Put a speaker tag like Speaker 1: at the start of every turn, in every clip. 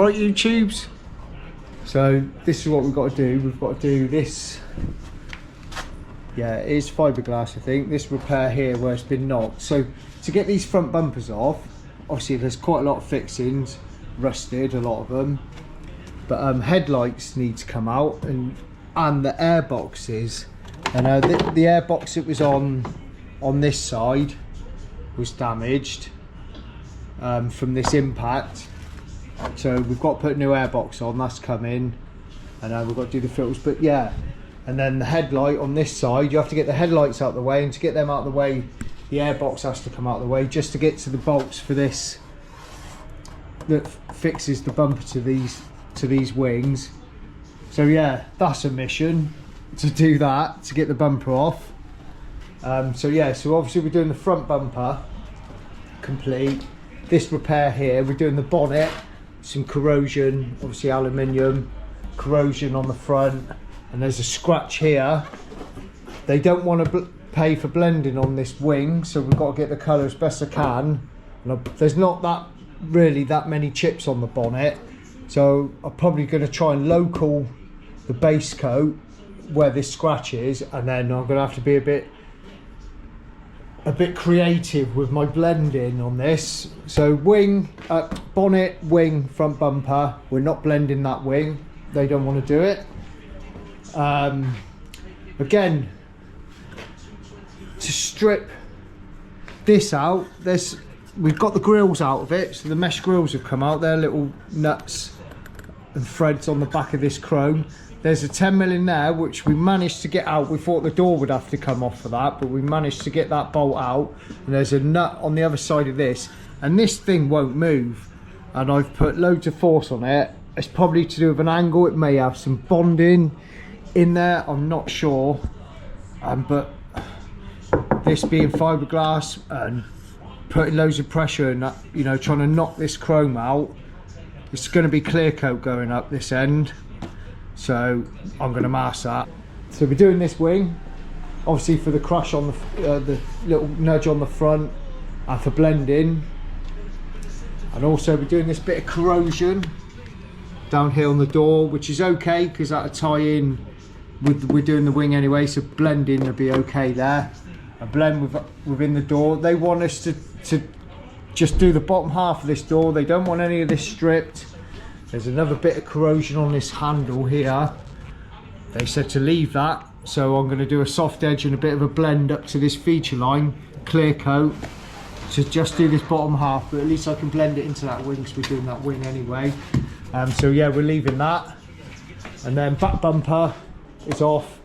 Speaker 1: right, YouTubes? So this is what we've got to do. We've got to do this. Yeah, it is fiberglass, I think. This repair here where it's been knocked. So to get these front bumpers off, obviously there's quite a lot of fixings, rusted, a lot of them. But headlights need to come out, and the air boxes. And the air box that was on this side was damaged from this impact. So we've got to put a new air box on, that's coming. And we've got to do the filters, but yeah. And then the headlight on this side, you have to get the headlights out of the way, and to get them out of the way, the air box has to come out of the way, just to get to the bolts for this that fixes the bumper to these wings. So yeah, that's a mission, to do that, to get the bumper off. So yeah, so obviously we're doing the front bumper complete. This repair here, we're doing the bonnet, some corrosion, obviously aluminium, corrosion on the front. And there's a scratch here. They don't want to pay for blending on this wing, so we've got to get the colour as best I can. And there's not really that many chips on the bonnet, so I'm probably going to try and local the base coat where this scratch is, and then I'm going to have to be a bit creative with my blending on this. So wing, bonnet, wing, front bumper, we're not blending that wing. They don't want to do it. Again, to strip this out, we've got the grills out of it, so the mesh grills have come out. They're little nuts and threads on the back of this chrome. There's a 10mm in there which we managed to get out. We thought the door would have to come off for that, but we managed to get that bolt out. And there's a nut on the other side of this, and this thing won't move, and I've put loads of force on it. It's probably to do with an angle. It may have some bonding in there, I'm not sure, but this being fiberglass and putting loads of pressure and you know, trying to knock this chrome out, it's going to be clear coat going up this end, so I'm going to mask that. So we're doing this wing obviously for the crush on the little nudge on the front, and for blending, and also we're doing this bit of corrosion down here on the door, which is okay because that'll tie in with, we're doing the wing anyway, so blending will be okay there. A blend within the door. They want us to just do the bottom half of this door. They don't want any of this stripped. There's another bit of corrosion on this handle here. They said to leave that, so I'm going to do a soft edge and a bit of a blend up to this feature line, clear coat, to just do this bottom half, but at least I can blend it into that wing because we're doing that wing anyway. So yeah, we're leaving that. And then back bumper is off,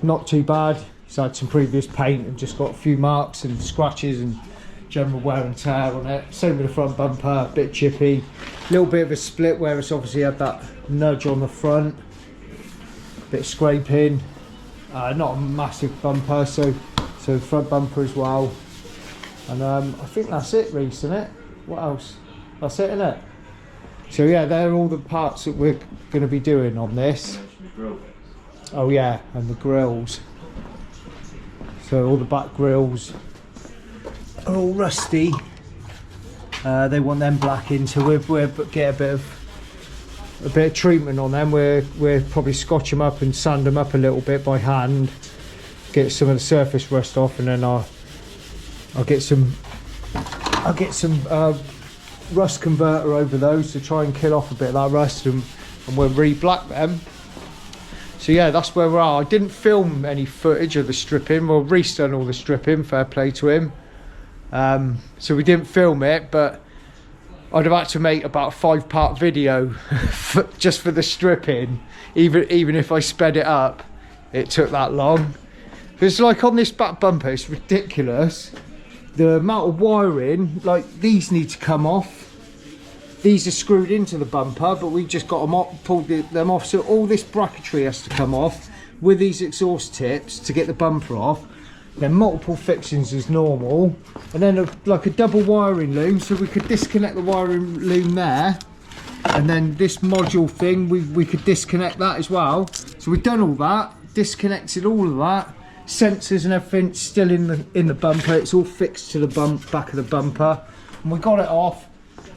Speaker 1: not too bad. It's had some previous paint and just got a few marks and scratches and general wear and tear on it. Same with the front bumper, a bit chippy, a little bit of a split where it's obviously had that nudge on the front, bit of scraping, not a massive bumper, so front bumper as well. And I think that's it, Reece, isn't it? What else? That's it, isn't it? So yeah, they're all the parts that we're going to be doing on this. Oh yeah, and the grills. So all the back grills are all rusty. They want them black in, so we'll get a bit of treatment on them. We'll probably scotch them up and sand them up a little bit by hand, get some of the surface rust off, and then I'll get some rust converter over those to try and kill off a bit of that rust, and we'll re-black them. So yeah, that's where we are. I didn't film any footage of the stripping. Well, Reece done all the stripping, fair play to him. So we didn't film it, but I'd have had to make about a 5-part video just for the stripping. Even if I sped it up, it took that long. Because like on this back bumper, it's ridiculous. The amount of wiring, like these need to come off. These are screwed into the bumper, but we just got them off, pulled them off. So all this bracketry has to come off with these exhaust tips to get the bumper off. Then multiple fixings as normal, and then like a double wiring loom, so we could disconnect the wiring loom there, and then this module thing we could disconnect that as well. So we've done all that, disconnected all of that. Sensors and everything still in the bumper. It's all fixed to the back of the bumper, and we got it off.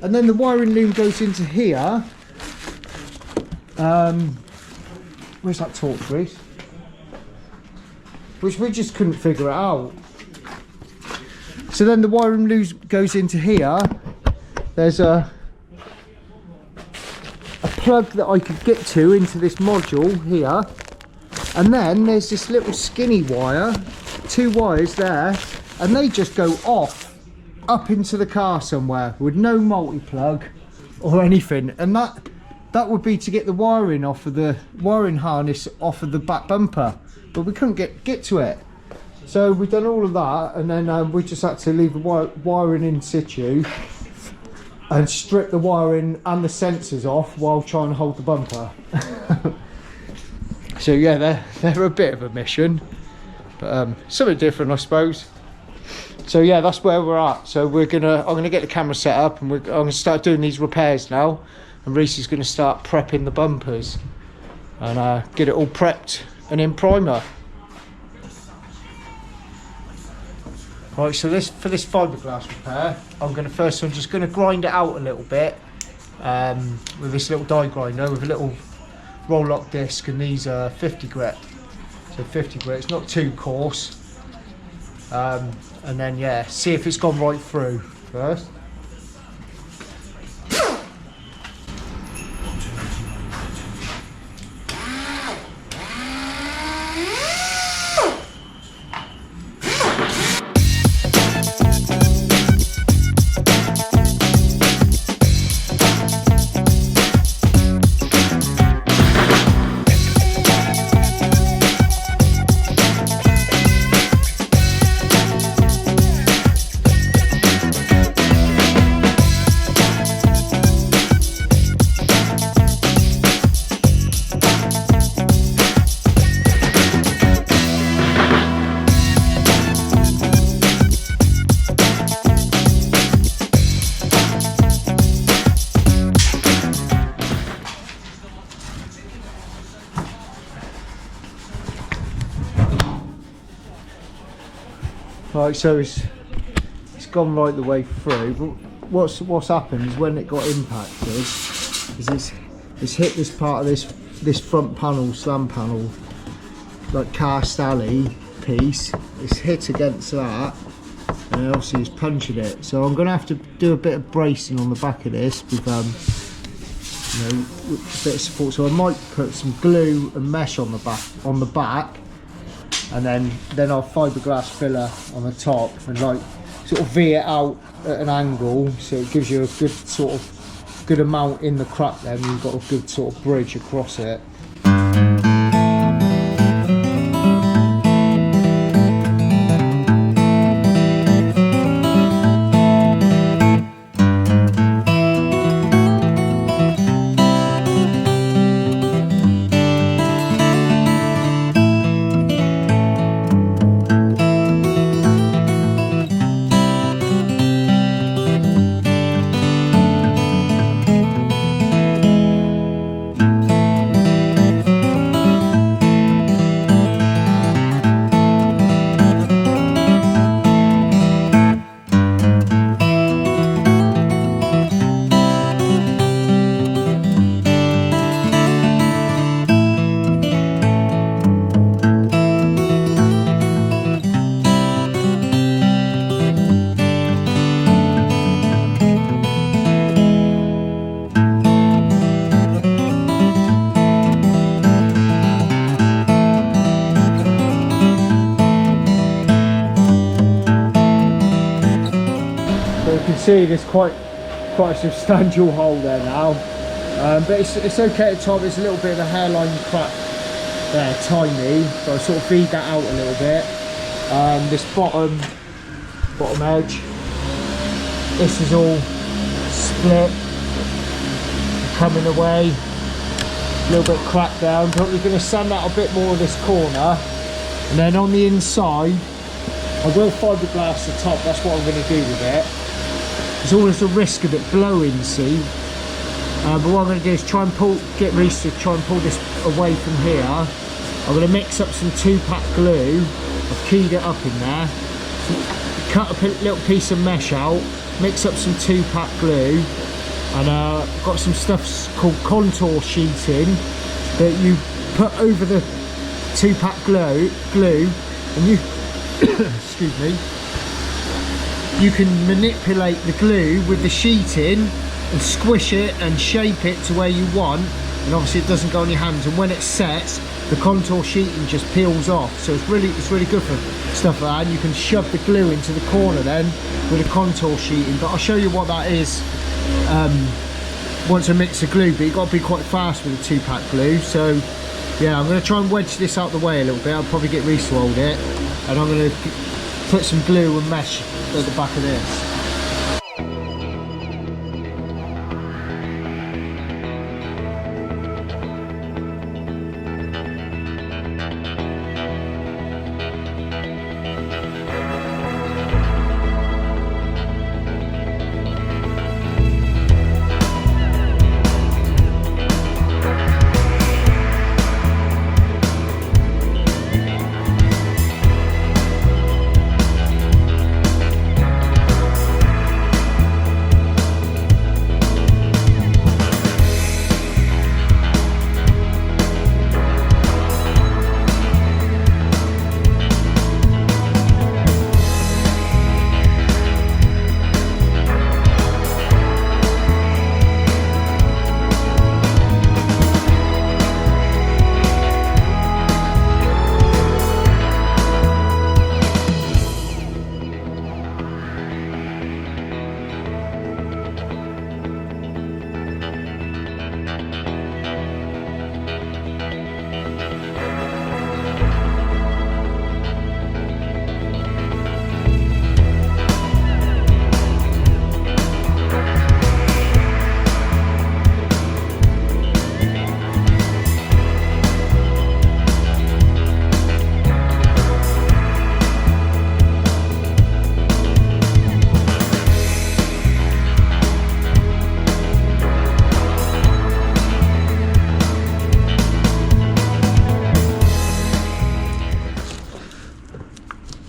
Speaker 1: And then the wiring loom goes into here. Where's that torch, Reese? Which we just couldn't figure it out. So then the wiring loom goes into here. There's a plug that I could get to into this module here. And then there's this little skinny wire, 2 wires there, and they just go off up into the car somewhere with no multi-plug or anything. And that would be to get the wiring off of the wiring harness off of the back bumper, but we couldn't get to it. So we've done all of that, and then we just had to leave the wiring in situ and strip the wiring and the sensors off while trying to hold the bumper. So yeah, they're a bit of a mission, but something different, I suppose. So yeah, that's where we're at. So I'm gonna get the camera set up, and I'm gonna start doing these repairs now. And Reese is gonna start prepping the bumpers and get it all prepped and in primer. Right, so for this fiberglass repair, I'm just gonna grind it out a little bit with this little die grinder with a little roll lock disc, and these are 50 grit. So 50 grit, it's not too coarse. And then yeah, see if it's gone right through first. Right, so it's gone right the way through, but what's happened is when it got impacted, is it's hit this part of this front panel, slam panel, like cast alley piece. It's hit against that, and obviously it's punching it. So I'm gonna have to do a bit of bracing on the back of this with with a bit of support. So I might put some glue and mesh on the back. And then our fiberglass filler on the top, and like sort of V it out at an angle, so it gives you a good amount in the crack. Then you've got a good sort of bridge across it. See, there's quite a substantial hole there now, but it's okay at the top. There's a little bit of a hairline crack there, tiny, so I sort of feed that out a little bit. This bottom edge, this is all split, coming away, a little bit cracked down. But we're going to sand out a bit more of this corner, and then on the inside I will fiberglass the top. That's what I'm going to do with it. There's always a risk of it blowing, see, but what I'm going to do is try and get Reese to try and pull this away from here. I'm going to mix up some 2-pack glue. I've keyed it up in there, cut a little piece of mesh out, mix up some 2-pack glue, And got some stuff called contour sheeting that you put over the 2-pack glue, and you excuse me, you can manipulate the glue with the sheeting and squish it and shape it to where you want, and obviously it doesn't go on your hands, and when it sets, the contour sheeting just peels off. So it's really good for stuff like that. And you can shove the glue into the corner then with the contour sheeting, but I'll show you what that is once I mix the glue. But you've got to be quite fast with the 2-pack glue. So yeah, I'm going to try and wedge this out the way a little bit. I'll probably get Reese to hold it, and I'm going to put some glue and mesh at the back of this.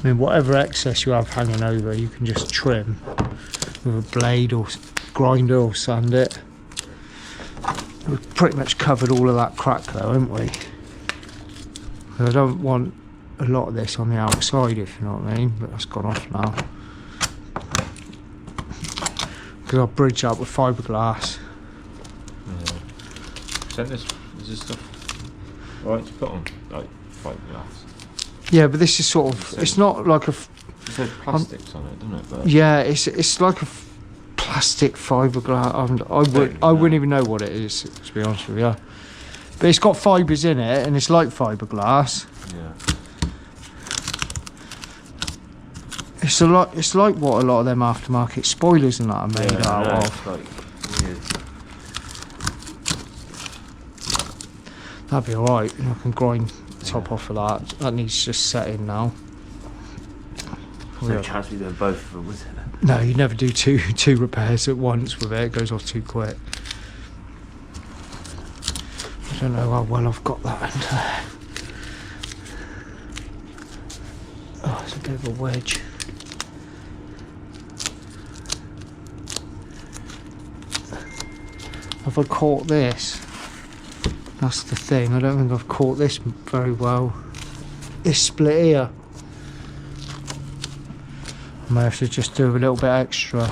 Speaker 1: I mean, whatever excess you have hanging over, you can just trim with a blade or grinder or sand it. We've pretty much covered all of that crack though, haven't we? I don't want a lot of this on the outside, if you know what I mean, but that's gone off now. Because I'll bridge up with fiberglass.
Speaker 2: Yeah. Is this stuff right to put on? Like fiberglass?
Speaker 1: Yeah, but this is sort of, it's not like a...
Speaker 2: It says plastics on it, doesn't it? But
Speaker 1: yeah, it's like a plastic fiberglass. I wouldn't even know what it is, to be honest with you. But it's got fibres in it, and it's like fiberglass.
Speaker 2: Yeah.
Speaker 1: It's like what a lot of them aftermarket spoilers and that are made out of.
Speaker 2: It's like weird.
Speaker 1: That'd be alright. I can grind the top off of that. That needs just setting now.
Speaker 2: No chance we do both of them, was it?
Speaker 1: No, you never do two repairs at once with it. It goes off too quick. I don't know how well I've got that in there. Oh, it's a bit of a wedge. Have I caught this? That's the thing. I don't think I've caught this very well. This split here. I may have to just do a little bit extra.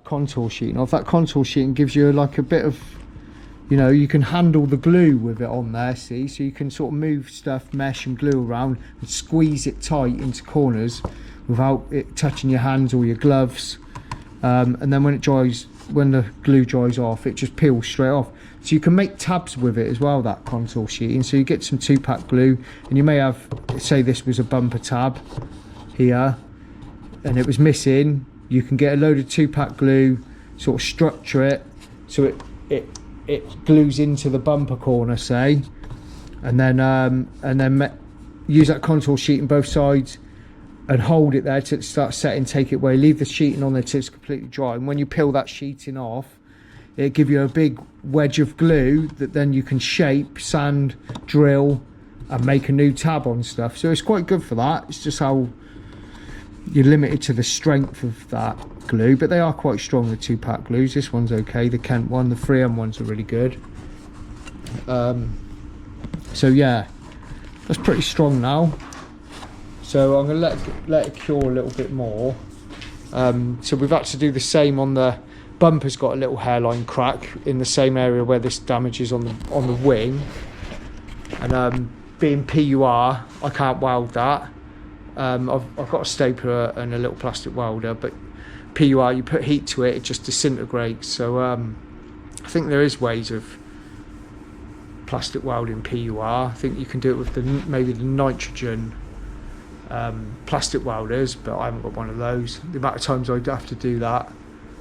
Speaker 1: Contour sheeting off. That contour sheeting gives you like a bit of you know, you can handle the glue with it on there, see, so you can sort of move stuff, mesh and glue around and squeeze it tight into corners without it touching your hands or your gloves. And then when it dries, when the glue dries off, it just peels straight off. So you can make tabs with it as well, that contour sheeting. So you get some 2-pack glue, and you may have, say this was a bumper tab here and it was missing, you can get a load of 2-pack glue, sort of structure it so it glues into the bumper corner, say, and then use that contour sheet on both sides and hold it there till it starts setting, take it away, leave the sheeting on there till it's completely dry, and when you peel that sheeting off, it'll give you a big wedge of glue that then you can shape, sand, drill and make a new tab on stuff. So it's quite good for that. It's just how you're limited to the strength of that glue, but they are quite strong, the 2-pack glues. This one's okay, the Kent one, the 3M ones are really good. So yeah, that's pretty strong now. So I'm gonna let it cure a little bit more. So we've had to do the same on the bumper's got a little hairline crack in the same area where this damage is on the wing, and being PUR, I can't weld that. I've got a stapler and a little plastic welder, but PUR, you put heat to it, it just disintegrates. So I think there is ways of plastic welding PUR. I think you can do it with maybe the nitrogen plastic welders, but I haven't got one of those. The amount of times I'd have to do that.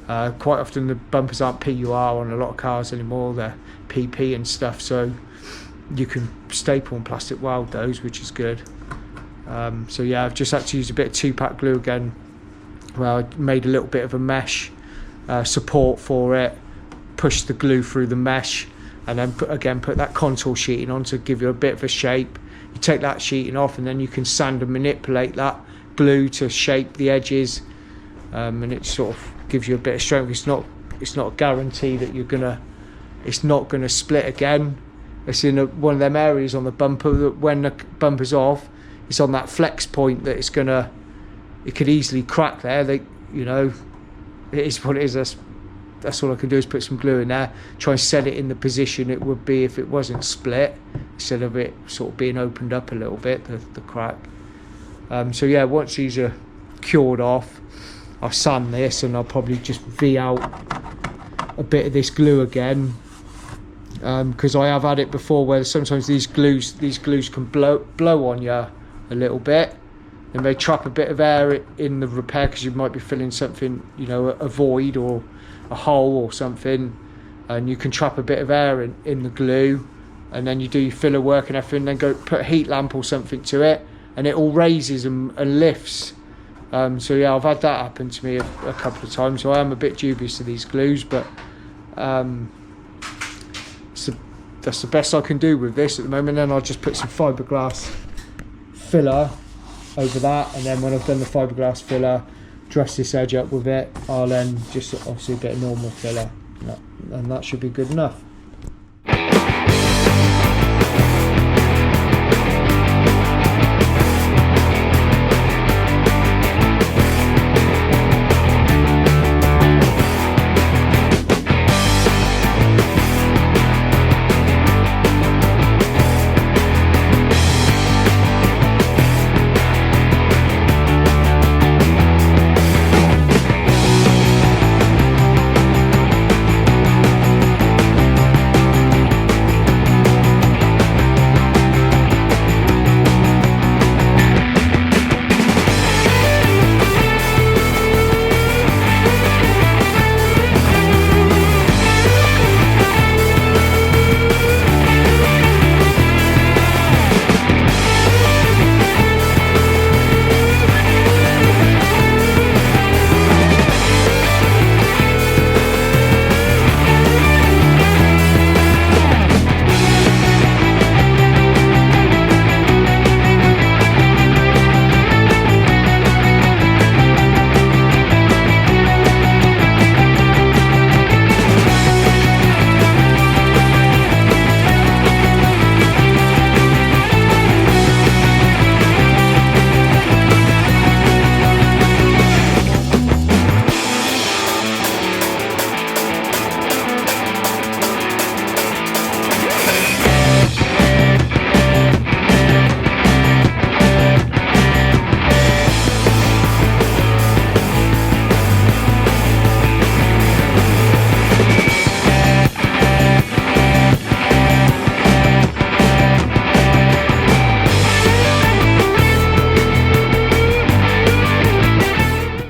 Speaker 1: Quite often the bumpers aren't PUR on a lot of cars anymore, they're PP and stuff, so you can staple and plastic weld those, which is good. So yeah, I've just had to use a bit of 2-pack glue again, where I made a little bit of a mesh support for it, push the glue through the mesh, and then put that contour sheeting on to give you a bit of a shape. You take that sheeting off and then you can sand and manipulate that glue to shape the edges, and it sort of gives you a bit of strength. It's not a guarantee that it's not gonna split again. It's in one of them areas on the bumper that when the bumper's off, it's on that flex point that it could easily crack there. It is what it is. That's all I can do is put some glue in there, try and set it in the position it would be if it wasn't split, instead of it sort of being opened up a little bit, the crack. So yeah, once these are cured off, I'll sand this and I'll probably just V out a bit of this glue again, because I have had it before where sometimes these glues can blow on you a little bit, and they trap a bit of air in the repair because you might be filling something, a void or a hole or something, and you can trap a bit of air in the glue, and then you do your filler work and everything, then go put a heat lamp or something to it and it all raises and lifts. So yeah, I've had that happen to me a couple of times, so I am a bit dubious to these glues, but that's the best I can do with this at the moment. Then I'll just put some fiberglass filler over that, and then when I've done the fiberglass filler, dress this edge up with it, I'll then just obviously get a normal filler, and that should be good enough.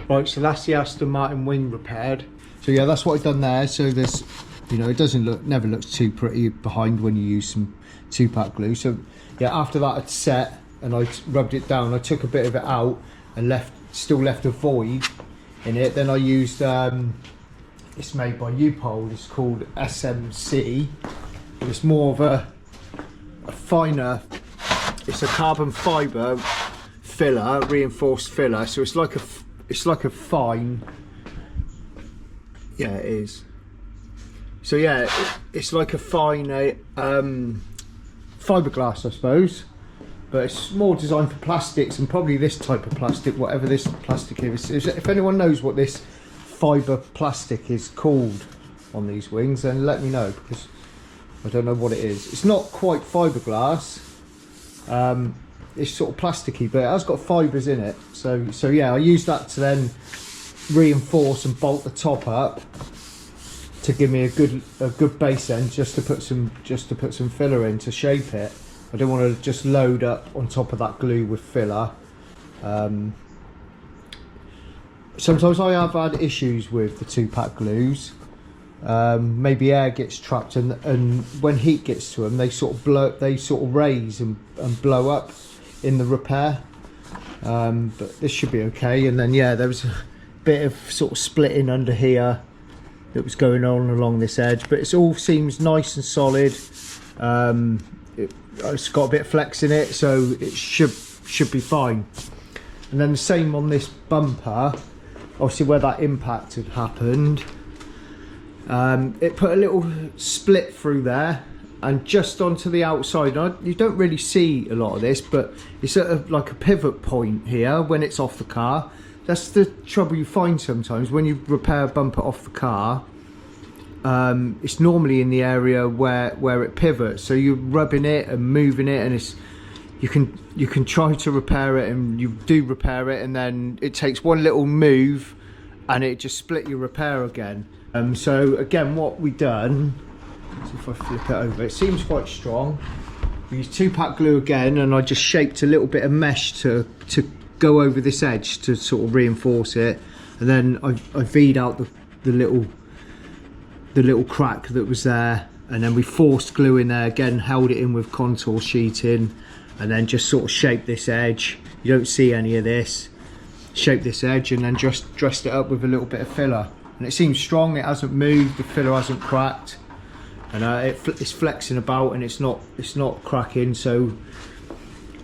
Speaker 1: Right, so that's the Aston Martin wing repaired. So yeah, that's what I've done there. So there's, you know, it never looks too pretty behind when you use some 2-pack glue. So yeah, after that had set and I rubbed it down, I took a bit of it out and still left a void in it. Then I used, it's made by Mipa, it's called SMC. It's more of a finer, it's a carbon fibre filler, reinforced filler. So it's like a fine, yeah, it is. So yeah, it's like a fine fiberglass, I suppose, but it's more designed for plastics, and probably this type of plastic, whatever this plastic is. If anyone knows what this fibre plastic is called on these wings, then let me know, because I don't know what it is. It's not quite fiberglass. It's sort of plasticky, but it has got fibres in it. So yeah, I use that to then reinforce and bolt the top up to give me a good base end, just to put some filler in to shape it. I don't want to just load up on top of that glue with filler. Sometimes I have had issues with the 2-pack glues. Maybe air gets trapped, and when heat gets to them, they sort of raise and blow up in the repair. But this should be okay. And then yeah, there was a bit of sort of splitting under here that was going on along this edge, but it all seems nice and solid. It's got a bit of flex in it, so it should be fine. And then the same on this bumper, obviously where that impact had happened, it put a little split through there and just onto the outside. Now, you don't really see a lot of this, but it's at like a pivot point here when it's off the car. That's the trouble you find sometimes when you repair a bumper off the car. It's normally in the area where it pivots, so you're rubbing it and moving it, and you can try to repair it, and you do repair it, and then it takes one little move and it just split your repair again. So again, what we done, so if I flip it over, it seems quite strong. We used 2-pack glue again, and I just shaped a little bit of mesh to go over this edge to sort of reinforce it, and then I V'd out the little crack that was there, and then we forced glue in there again, held it in with contour sheeting, and then just sort of shaped this edge. You don't see any of this. Shaped this edge and then just dressed it up with a little bit of filler, and it seems strong. It hasn't moved, the filler hasn't cracked, and it's flexing about, and it's not cracking. So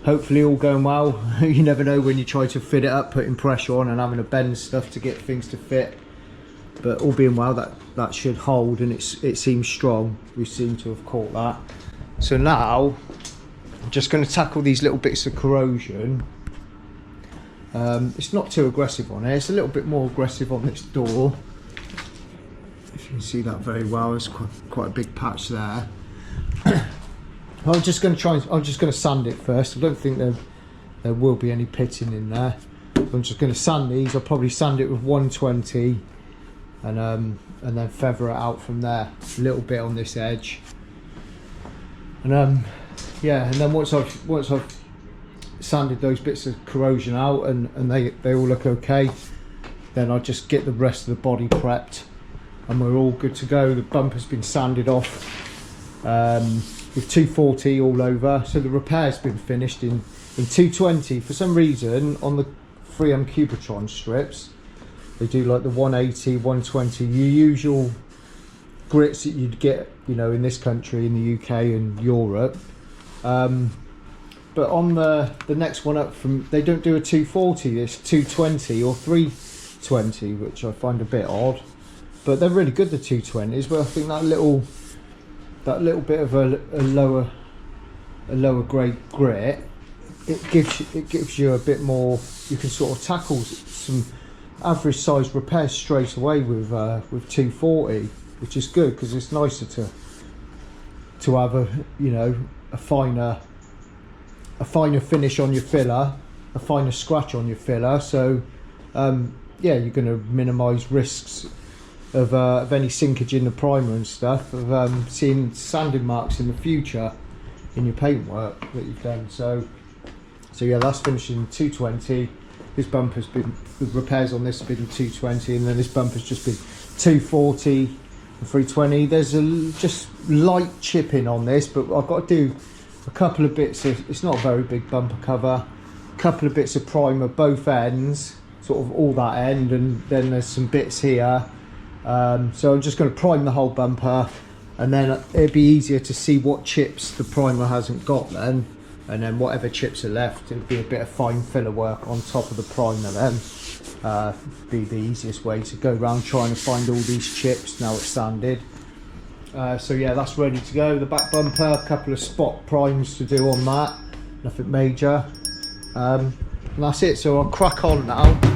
Speaker 1: hopefully all going well. You never know when you try to fit it up, putting pressure on and having to bend stuff to get things to fit, but all being well, that should hold, and it seems strong. We seem to have caught that. So now I'm just going to tackle these little bits of corrosion. It's not too aggressive on it. It's a little bit more aggressive on this door. If you can see that very well, there's quite a big patch there. I'm just going to sand it first. I don't think there will be any pitting in there. I'm just going to sand these. I'll probably sand it with 120, and then feather it out from there. A little bit on this edge, and yeah. And then once I've sanded those bits of corrosion out, and they all look okay, then I'll just get the rest of the body prepped, and we're all good to go. The bumper's been sanded off with 240 all over, so the repair's been finished in 220. For some reason on the 3M Cubitron strips, they do like the 180, 120, your usual grits that you'd get, you know, in this country, in the UK and Europe. But on the next one up from, they don't do a 240, it's 220 or 320, which I find a bit odd. But they're really good, the 220s. But I think that little bit of a lower grade grit, it gives you a bit more. You can sort of tackle some average size repairs straight away with 240, which is good, because it's nicer to have a finer finish on your filler, a finer scratch on your filler. So yeah, you're going to minimise risks of any sinkage in the primer and stuff, of seeing sanding marks in the future in your paintwork that you've done. So yeah, that's finishing 220. This bumper's been, the repairs on this have been 220, and then this bumper's just been 240 and 320. There's just light chipping on this, but I've got to do a couple of bits of, it's not a very big bumper cover, a couple of bits of primer both ends, sort of all that end, and then there's some bits here. So I'm just going to prime the whole bumper, and then it'd be easier to see what chips the primer hasn't got then, and then whatever chips are left, it'd be a bit of fine filler work on top of the primer then. Be the easiest way to go around trying to find all these chips now it's sanded. So yeah, that's ready to go. The back bumper, a couple of spot primes to do on that, nothing major. And that's it, so I'll crack on now.